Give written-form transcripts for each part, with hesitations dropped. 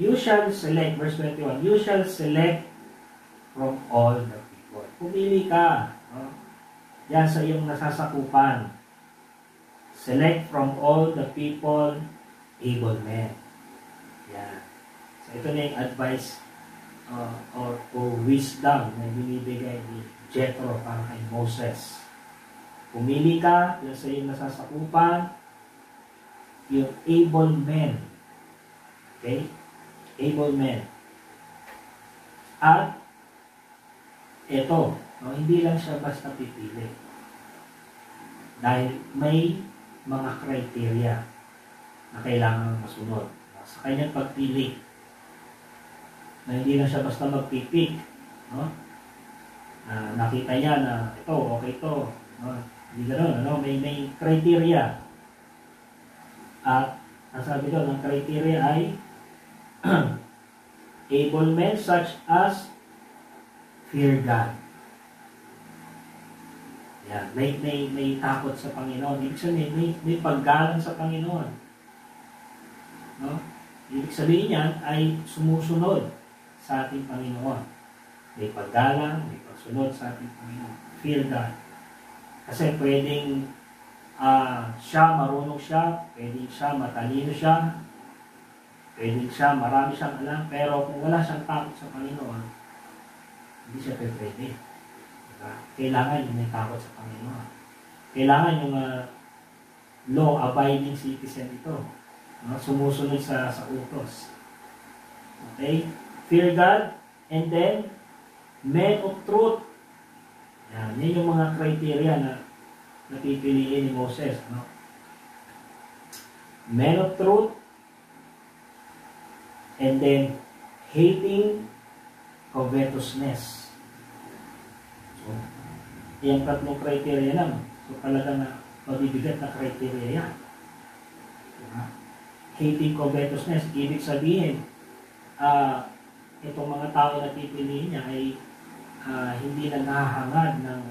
You shall select, verse 21, you shall select from all the people. Pumili ka. No? Yan sa iyong nasasakupan. Select from all the people, able men. Yan. So ito na yung advice or wisdom na binibigay ni Jethro para kay Moses. Pumili ka, yan sa iyong nasasakupan, yung able men. Okay? Able men. At ito, hindi lang siya basta pipili. Dahil may mga criteria na kailangan masunod sa kanyang pagpili. Na hindi lang siya basta magpipik. No? Nakita niya na ito, okay ito. No? Hindi ganoon, ano? May criteria. At ang sabi doon, ang criteria ay able men such as fear God. Yan. May takot sa Panginoon. Ibig sabihin, may paggalang sa Panginoon. No? Ibig sabihin yan ay sumusunod sa ating Panginoon. May paggalang, may pagsunod sa ating Panginoon. Fear God. Kasi pwedeng siya, marunong siya, pwedeng siya, matalino siya, pwedeng siya, marami siyang alam, pero kung wala siyang takot sa Panginoon, hindi siya pwede. Diba? Kailangan yung may takot sa Panginoon. Kailangan yung law-abiding citizen ito. No? Sumusunod sa utos. Okay? Fear God, and then, men of truth. Yan yung mga criteria na napipiliin ni Moses. No? Men of truth, and then, hating covetousness. So, yung tatlong criteria lang. So, talagang mabibigat na criteria yan. Diba? Hating covetousness, ibig sabihin, itong mga tao na pipiliin niya ay hindi naghahangad ng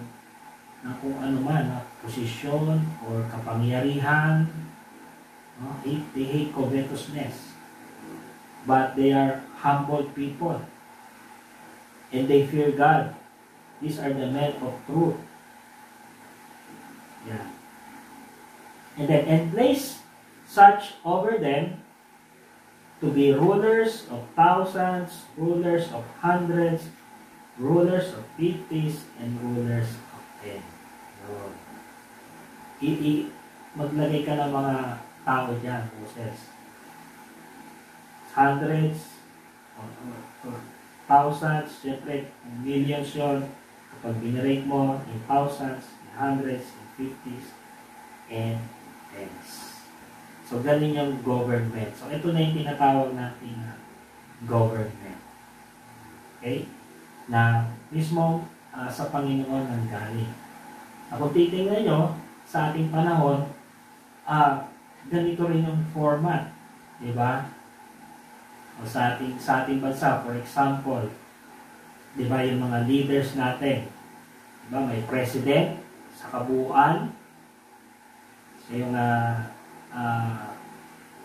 kung ano man, posisyon or kapangyarihan. No? They hate covetousness. But they are humble people. And they fear God. These are the men of truth. Yeah. And place such over them to be rulers of thousands, rulers of hundreds, rulers of 50s, and rulers of 10. So, maglagay ka ng mga tao dyan, Moses. Hundreds, thousands, syempre, millions yun. Kapag binirate mo, in thousands, in hundreds, in 50s, and tens. So, galing yung government. So, ito na yung tinatawag natin na government. Okay? Na mismo sa Panginoon ang galing. Kung titingnan nyo, sa ating panahon, ganito rin yung format. Diba? O sa ating bansa, for example, diba yung mga leaders natin? Diba? May president sa kabuuan. So, yung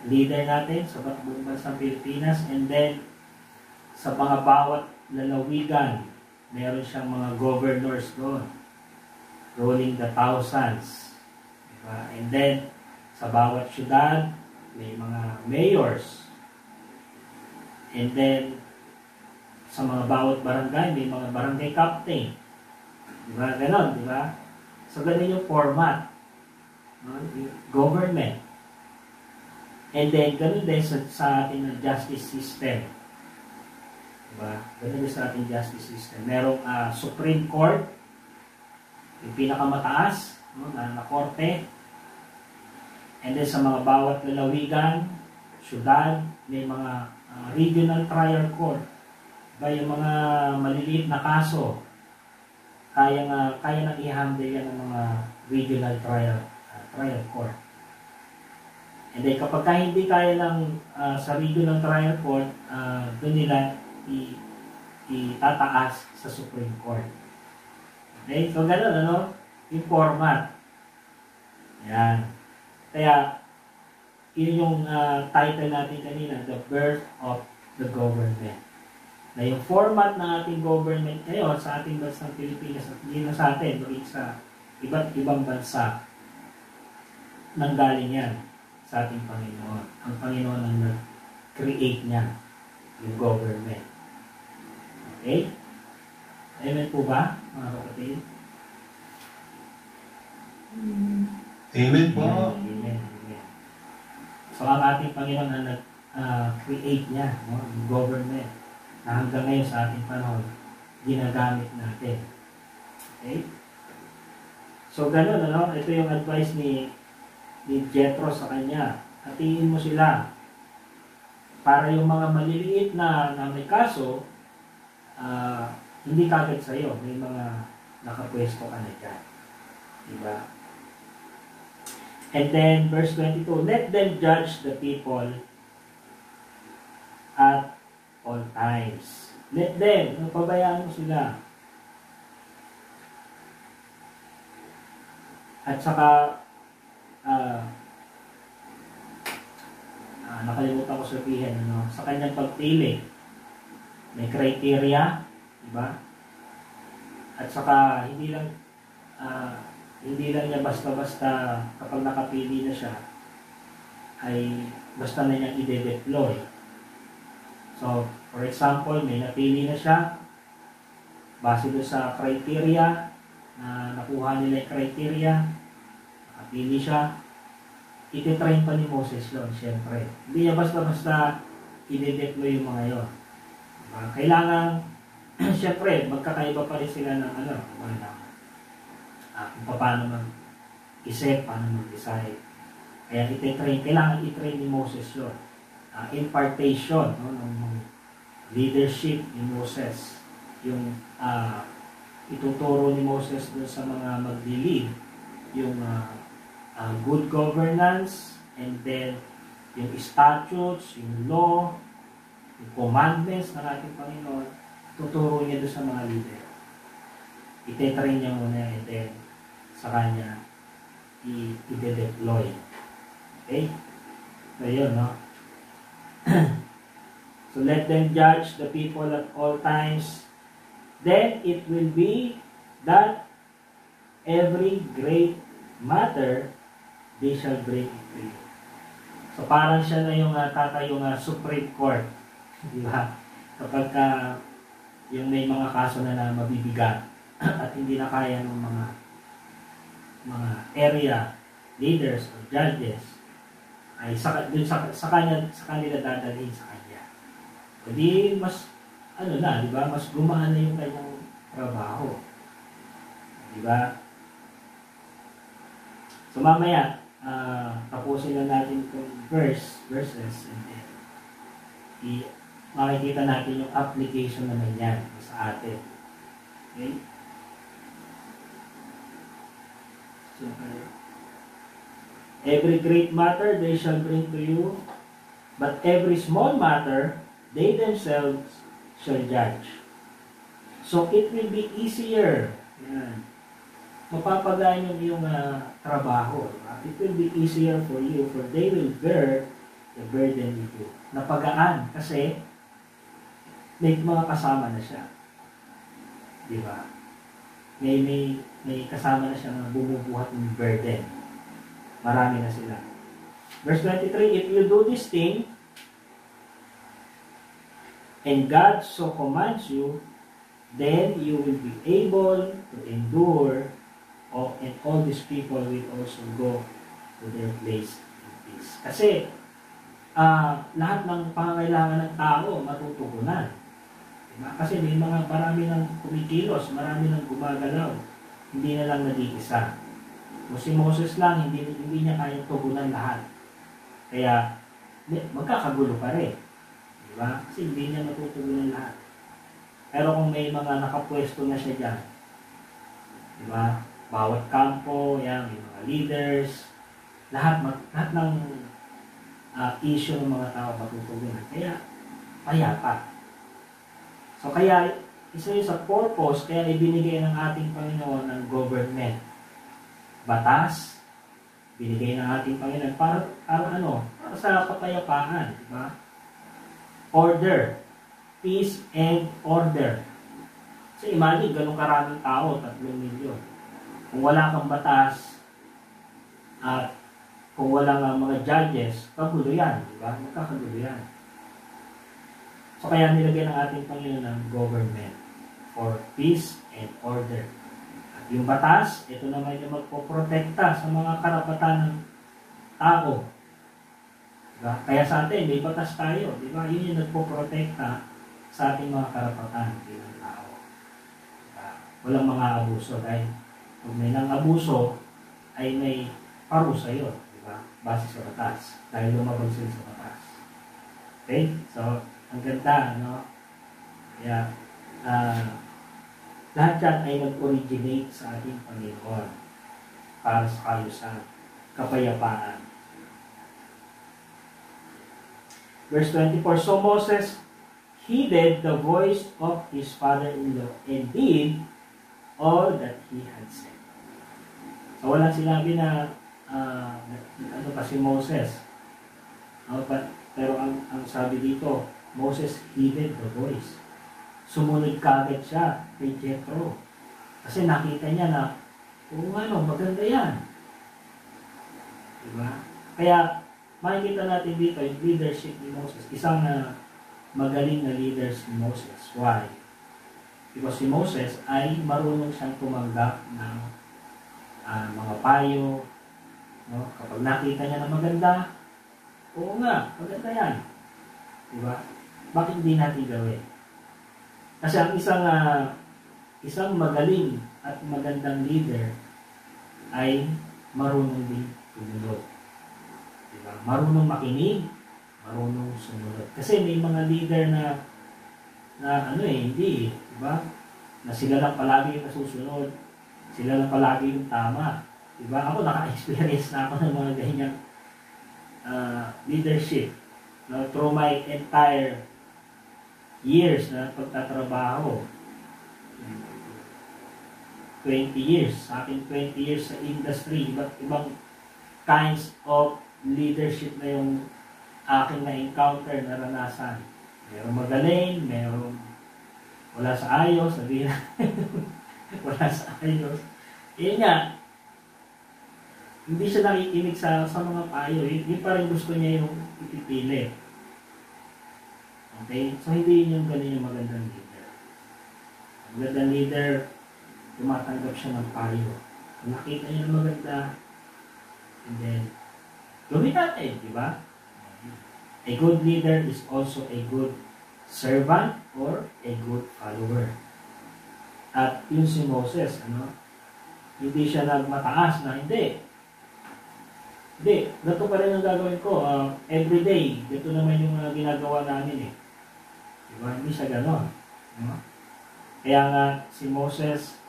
leader natin sa buong bansang Pilipinas, and then sa mga bawat lalawigan meron siyang mga governors doon ruling the thousands, diba? And then sa bawat syudad may mga mayors, and then sa mga bawat barangay may mga barangay captain, diba? Ganon, diba? So ganon yung format, no? Government. And then, ganun din sa ating justice system. Diba? Ganun din sa ating justice system. Merong Supreme Court, yung pinakamataas, no, na korte. And then sa mga bawat lalawigan, syudad, may mga regional trial court. Diba? Yung mga maliliit na kaso, kaya nang i-handle yan ng mga regional trial court. And then kapag hindi kaya ng sa regional trial court, doon nila itataas sa Supreme Court. Okay? So gano'n, ano? Yung format. Yan. Kaya, yun yung title natin kanina, The Birth of the government. Na yung format ng ating government ngayon sa ating bansang Pilipinas at hindi na sa atin, maging sa iba't ibang bansa, nanggaling yan sa ating Panginoon. Ang Panginoon ang nag-create niya, yung government. Okay? Amen po ba, mga kapatid? Amen po. Amen. Amen. So, ang ating Panginoon ang nag-create niya, no? Yung government, na hanggang ngayon sa ating panahon, ginagamit natin. Okay? So, ganun, ano? Ito yung advice ni Jethro sa kanya. Hatiin mo sila para yung mga maliliit na may kaso, hindi kagad sa'yo. May mga nakapwesto ka na dyan. Diba? And then, verse 22, let them judge the people at all times. Let them, pabayaan mo sila. At saka, nakalimutan ko sabihin, ano, sa kanyang pagpili, may criteria, diba? At saka, hindi lang niya basta-basta kapag nakapili na siya, ay basta na niya i-deploy. So, for example, may napili na siya, base doon sa criteria, na nakuha nila yung criteria, nakapili siya, ititrain pa ni Moses yun, syempre. Hindi niya basta-basta i-deploy yung mga yun. Kailangan, syempre, magkakaiba pa rin sila ng kung paano mag-isip, paano mag-decide. Kaya ititrain, kailangan i-train ni Moses yun. Impartation, no, ng leadership ni Moses. Yung ituturo ni Moses doon sa mga mag-lead, yung good governance, and then yung statutes, yung law, yung commandments ng ating Panginoon, tuturo niya doon sa mga leader. Itetrain niya muna, and then sa kanya i-deploy. Okay? So yun, no? So let them judge the people at all times. Then it will be that every great matter they shall bring it to you. So parang siya na yung tatayong Supreme Court. Di ba? Kapag yung may mga kaso na mabibigat at hindi na kaya ng mga area leaders or judges, ay sa kanila dadalhin sa kanya. Hindi mas di ba? Mas gumaan na yung kanyang trabaho. Di ba? So mamaya, tapusin na natin itong verses, and then makikita natin yung application naman yan sa atin. Okay? So, every great matter they shall bring to you, but every small matter they themselves shall judge. So it will be easier. Yan. Mapapagaan yung iyong trabaho. It will be easier for you, for they will bear the burden with you. Napagaan kasi may mga kasama na siya. Di ba? May kasama na siya na bumubuhat ng burden. Marami na sila. Verse 23, if you do this thing, and God so commands you, then you will be able to endure, and all these people will also go to their place in peace. Kasi, lahat ng pangangailangan ng tao matutugunan. Diba? Kasi may marami ng kumikilos, marami ng gumagalaw. Hindi na lang nag-iisa. O si Moses lang, hindi niya kayang tugunan lahat. Kaya, magkakagulo pa rin. Diba? Kasi hindi niya matutugunan lahat. Pero kung may mga nakapwesto na siya dyan, diba? Bawat kampo, yan, may mga leaders, lahat ng issue ng mga tao matutugunan. Kaya, payapa. So, kaya, isa yun sa purpose, kaya ibinigay ng ating Panginoon ng government. Batas, binigay ng ating Panginoon para sa kapayapaan, diba? order. Peace and order. So imagine, ganun karaming tao, 3 milyon. Kung wala kang batas, at kung wala nga mga judges, kagulo yan, di ba? Magkakagulo yan. So kaya nilagyan ng ating Panginoon ng government for peace and order. At yung batas, ito naman yung magpoprotekta sa mga karapatan ng tao. Diba? Kaya sa atin, may batas tayo. Diba? Yun yung nagpoprotekta sa ating mga karapatan bilang tao. Diba? Walang mga abuso. Dahil kung may nang abuso, ay may parusa yun. Diba? Base sa batas. Dahil lumabag sila sa batas. Okay? So, ang ganda, no? Kaya, lahat yan ay nag-originate sa ating Panginoon para sa kalusan, kapayapaan. Verse 24, so Moses heeded the voice of his father-in-law and did all that he had said. So walang sinabi na ano pa si Moses. Pero ang sabi dito, Moses heeded the voice. Sumunod kagad siya kay Jethro. Kasi nakita niya na, maganda yan. Diba? Kaya, makikita natin dito yung leadership ni Moses. Isang magaling na leader si Moses. Why? Because si Moses ay marunong siyang tumanggap ng mga payo. No? Kapag nakita niya na maganda, oo nga, maganda yan. Diba? Bakit hindi natin gawin? Kasi ang isang magaling at magandang leader ay marunong din sumunod. Diba? Marunong makinig, marunong sumunod. Kasi may mga leader na hindi, diba? Na sila lang palagi yung nasusunod. Sila lang palagi yung tama. Diba? Ako naka-experience na ako ng mga ganyang leadership. No? Through my entire years na pagtatrabaho. 20 years. Sa akin 20 years sa industry. Iba't ibang kinds of leadership na yung aking na-encounter, naranasan. Merong magaling, merong wala sa ayos, sabihin wala sa ayos. Yun nga, hindi siya nakikinig sa mga payo. Yun pa rin gusto niya yung ipipili. Okay? So, hindi yun yung ganun yung magandang leader. Ang magandang leader, tumatanggap siya ng payo. Kung nakita niya na maganda, and then, gawin natin, di ba? A good leader is also a good servant or a good follower. At yun si Moses, hindi siya nagmataas na hindi. Hindi, ganito pa rin ang gagawin ko. Everyday, ganito naman yung ginagawa namin eh. Diba? Hindi siya ganon. Kaya nga, si Moses,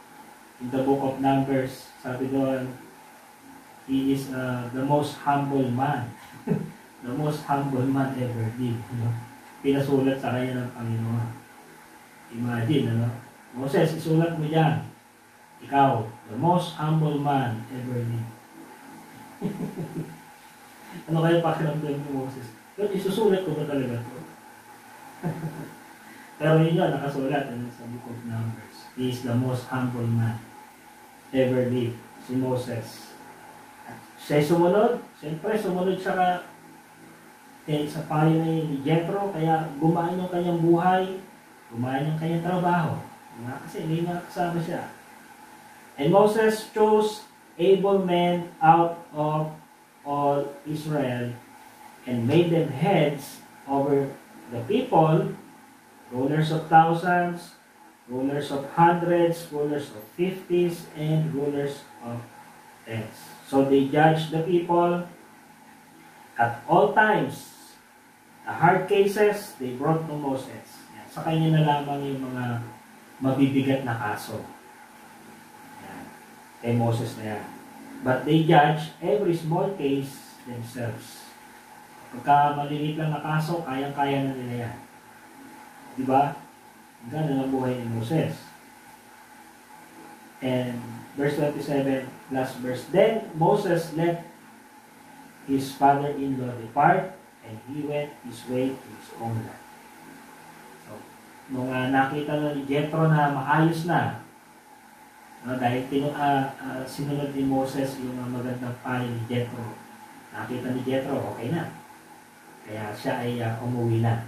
in the book of Numbers, sabi doon, he is the most humble man. The most humble man ever lived. Pinasulat sa kanya ng Panginoon. Imagine, Moses, isulat mo dyan. Ikaw, the most humble man ever lived. Ano kaya pakiramdam ni Moses? Pero isusulat ko ba talaga ito? Pero yun yun, nakasulat sa book of Numbers. He is the most humble man ever lived. Si Moses. Siya sumunod. Siyempre, sumunod siya sa payo ni Jethro. Kaya gumaan yung kanyang buhay. Gumaan yung kanyang trabaho. Kasi hindi nakasama siya. And Moses chose able men out of all Israel and made them heads over the people, rulers of thousands, rulers of hundreds, rulers of fifties, and rulers of tens. So they judged the people at all times. The hard cases, they brought to Moses. Yan. Sa kanya na lamang yung mga mabibigat na kaso. Yan. Kay Moses na yan. But they judge every small case themselves. Pagka maliliit lang na kaso, kayang-kaya na nila yan. Diba? Gano'n ang buhay ni Moses. And verse 27, last verse. Then Moses let his father-in-law depart, and he went his way to his own land. nung nakita ni Jethro na maayos na, no, dahil sinunod ni Moses yung magandang payo ni Jethro. Nakita ni Jethro, okay na. Kaya siya ay umuwi na.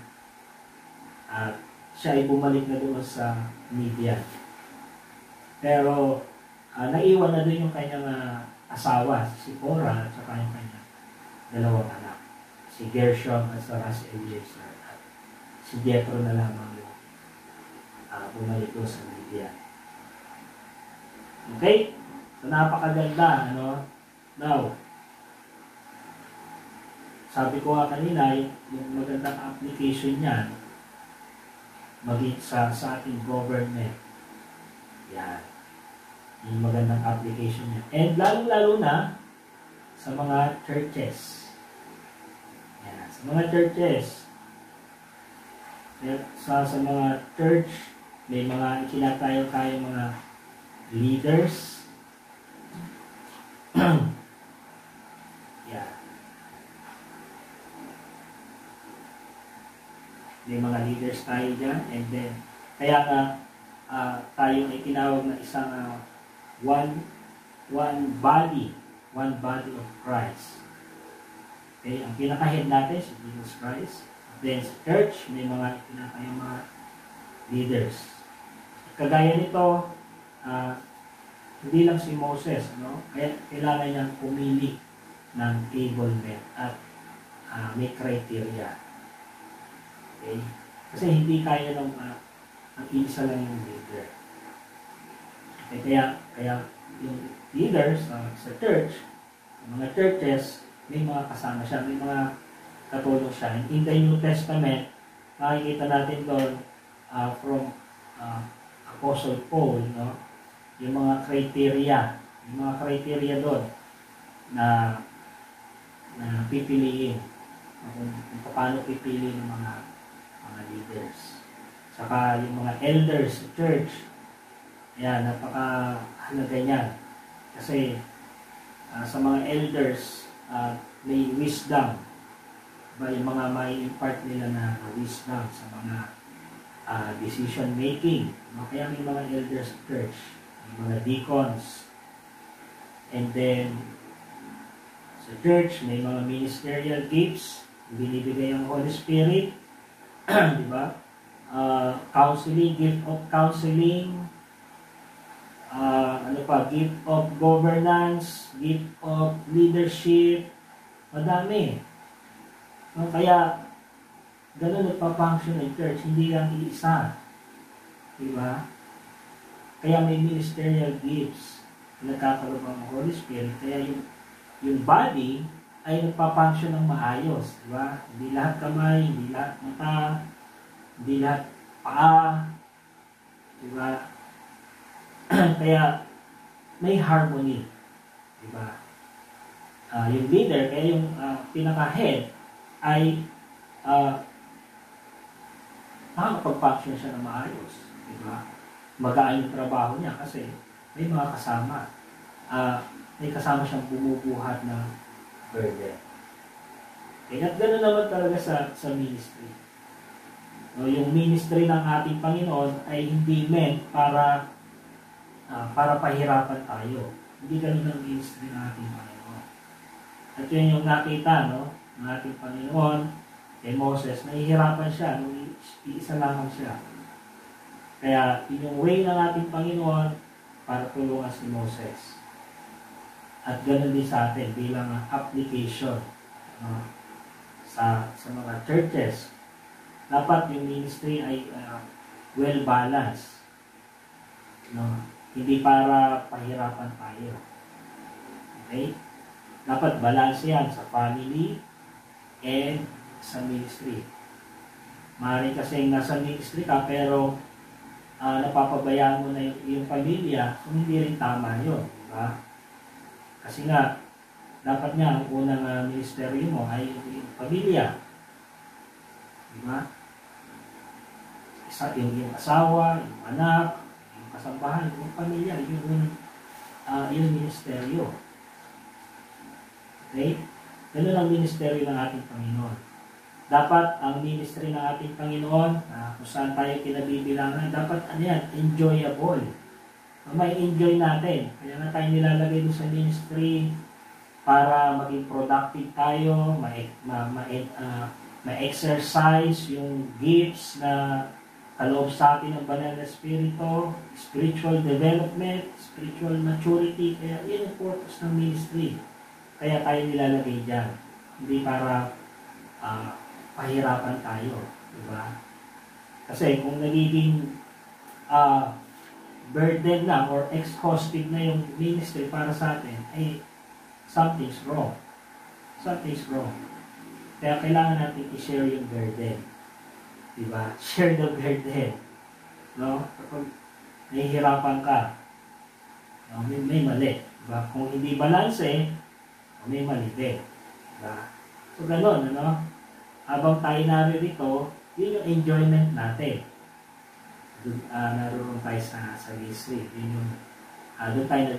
At siya ay bumalik na doon sa Midian. Pero naiwan na doon yung kanyang asawa, si Porah, at saka yung kanyang dalawang anak. Si Gershom at saka si Eliezer. At si Jethro na lamang yung bumalik doon sa Midian. Okay? So napakaganda, ano? Now, sabi ko nga kanina, yung magandang application niyan, maging sa ating government. Yan. Yung magandang application niya. And lalong-lalo na sa mga churches. Yan. Sa mga churches. Sa mga church, may mga ikinatayo-tayo mga leaders. Yan. May mga leaders tayo dyan. And then, kaya nga, tayo ay tinawag na isang one body of Christ. Okay, ang pinaka-head natin si Jesus Christ. Then sa church, may mga itinatayong mga leaders. Kagaya nito, hindi lang si Moses, no? Kaya kailangan niyang pumili ng able men at may criteria. Okay? Kasi hindi kaya ng ang isa lang yung leader. Okay, kaya yung leaders sa church, mga churches, may mga kasama siya, may mga katulong siya. In the New Testament, makikita natin doon from Apostle Paul, no? Yung mga criteria doon na pipiliin, kung paano pipili ng mga leaders. Saka yung mga elders sa church, ayan, napakahalaga niyan. Kasi sa mga elders, may wisdom. Yung mga may impart nila na wisdom sa mga decision making. Kaya may mga elders sa church, may mga deacons. And then, sa church, may mga ministerial gifts, binibigay ang Holy Spirit. Di ba? Counseling, gift of counseling, gift of governance, gift of leadership, madami. Kaya, ganun nagpa-function ng church, hindi lang iisa. Di ba? Kaya may ministerial gifts, nagkakaroon ng Holy Spirit, kaya yung body ay nagpa-function ng maayos. Di ba? Hindi lahat kamay, hindi lahat mata, hindi lahat paa. Di ba? Kaya may harmony. Di ba? Yung leader, kaya yung pinaka-head ay makakapag-function siya ng maayos. Di ba? Magaan yung trabaho niya kasi may mga kasama. May kasama siyang bumubuhat ng burden. Kaya gano'n naman talaga sa ministry. Yung ministry ng ating Panginoon ay hindi meant para pahirapan tayo. Hindi gano'n ang ministry ng ating Panginoon. At yun yung nakita, no, ng ating Panginoon kay Moses, nahihirapan siya nung iisa lamang siya. Kaya yung way ng ating Panginoon para tulungan si Moses. At gano'n din sa atin bilang application sa mga churches. Dapat yung ministry ay well-balanced. Hindi para pahirapan tayo. Okay? Dapat balance yan sa family and sa ministry. Maaaring kasi nasa ministry ka pero napapabayaan mo na yung pamilya, kung hindi rin tama yun. Diba? Kasi nga, dapat nga ang unang ministeryo mo ay yung pamilya. Diba? Yung asawa, yung anak, yung kasambahan, yung pamilya, yung ministeryo. Okay? Ganun ang ministeryo ng ating Panginoon. dapat ang ministry ng ating Panginoon, kung saan tayo kinabibilangan, dapat ano yan, enjoyable. May enjoy natin. Kaya nga tayo nilalagay doon sa ministry para maging productive tayo, ma-exercise yung gifts na kaloob sa atin ng banal na spirito, spiritual development, spiritual maturity. Kaya yun ang purpose ng ministry. Kaya tayo nilalagay dyan. Hindi para pahirapan tayo. Diba? Kasi kung nagiging burden na or exhaustive na yung ministry para sa atin, ay something's wrong. Something's wrong. Kaya kailangan natin i-share yung burden. Diba? Share the burden. No? Kapag nahihirapan ka, no? may mali. Diba? Kung hindi balance, may mali din. Diba? So, ganun, ano? Habang tayo naririto, yun yung enjoyment natin. Naroon tayo sa ministry. Yun yung doon tayo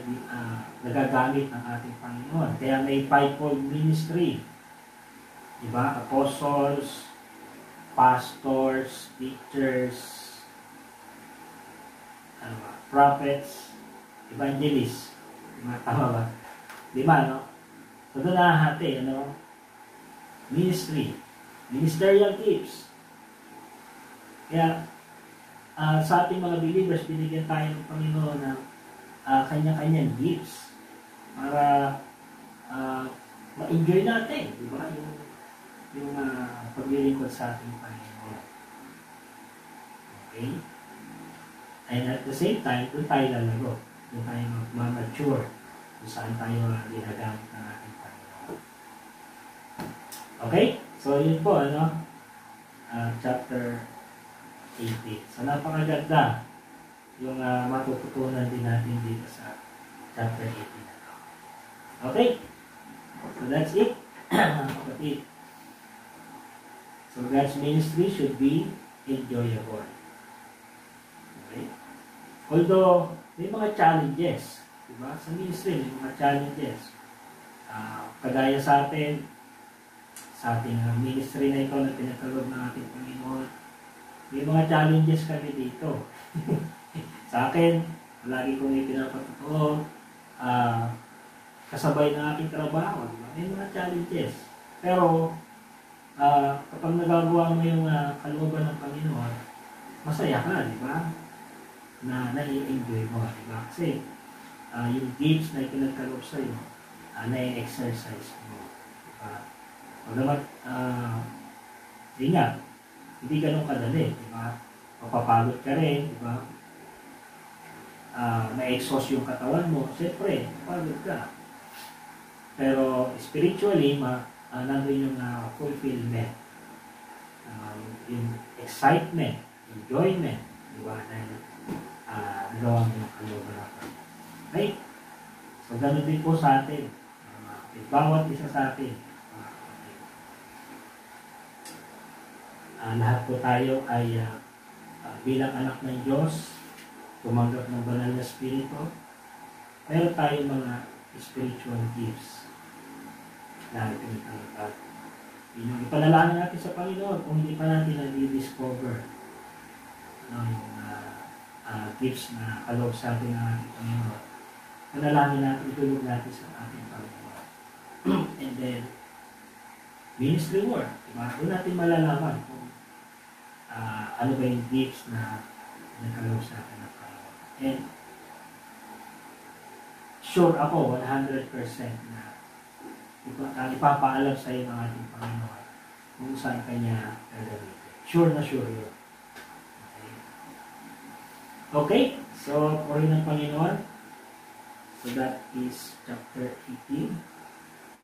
nagagamit ng ating Panginoon. Kaya may fivefold ministry. Diba? Apostles, pastors, teachers, prophets, evangelists. Diba? Tama ba? Diba, no? So, doon nahahati, ano? Ministry. Ministerial gifts. Kaya, sa ating mga believers, binigyan tayo ng Panginoon ng kanya-kanyang gifts para ma-enjoy natin, di ba? Yung paglilingkod sa ating Panginoon. Okay? And at the same time, doon tayo lalago. Doon tayo mag-mature kung saan tayo ginagamit ng ating Panginoon. Okay? So, yun po, ano? Chapter 18. So, napakaganda yung matututunan din natin dito sa chapter 18 na to. Okay? So, that's it. Kapatid. So, God's ministry should be enjoyable. Okay? Although, may mga challenges. Diba? Sa ministry, may mga challenges. Kagaya sa ating ministry na ito na pinagkaloob ng ating Panginoon, may mga challenges kami dito. Sa akin, lagi kong ipinapatutuo, kasabay ng aking trabaho, diba? May mga challenges. Pero, kapag nagagawa mo yung kalooban ng Panginoon, masaya ka, di ba? Na nai-enjoy mo, di ba? Kasi, yung gifts na ipinagkaloob sa'yo, nai-exercise mo. Diba? Pagdamat, di nga, hindi ganun kadali, di ba? Mapapagod ka rin, di ba? Ma-exhaust yung katawan mo, siyempre, mapagod ka. Pero spiritually, nandun yung fulfillment, yung excitement, enjoyment, di ba? Dahil nagawa mo yung kalooban natin. Okay? So, ganun din po sa atin. Bawat isa sa atin. Lahat po tayo ay bilang anak ng Diyos, tumanggap ng banal na spirito, meron tayong mga spiritual gifts na ipinagkaloob. Yung ipanalangin natin sa Panginoon kung hindi pa natin na-discover yung gifts na kaloob sa atin ng ating Panginoon. Panalangin natin, itulog natin sa ating Panginoon. And then, ministry work. Diba? Doon natin malalaman kung ano ba yung gifts na nagkaloob sa atin ng Panginoon. And sure ako, 100% na ipapaalam sa iyo ng ating Panginoon kung saan kanya gagamitin. Sure na sure yun. Okay? So, puri ng Panginoon. So, that is chapter 18.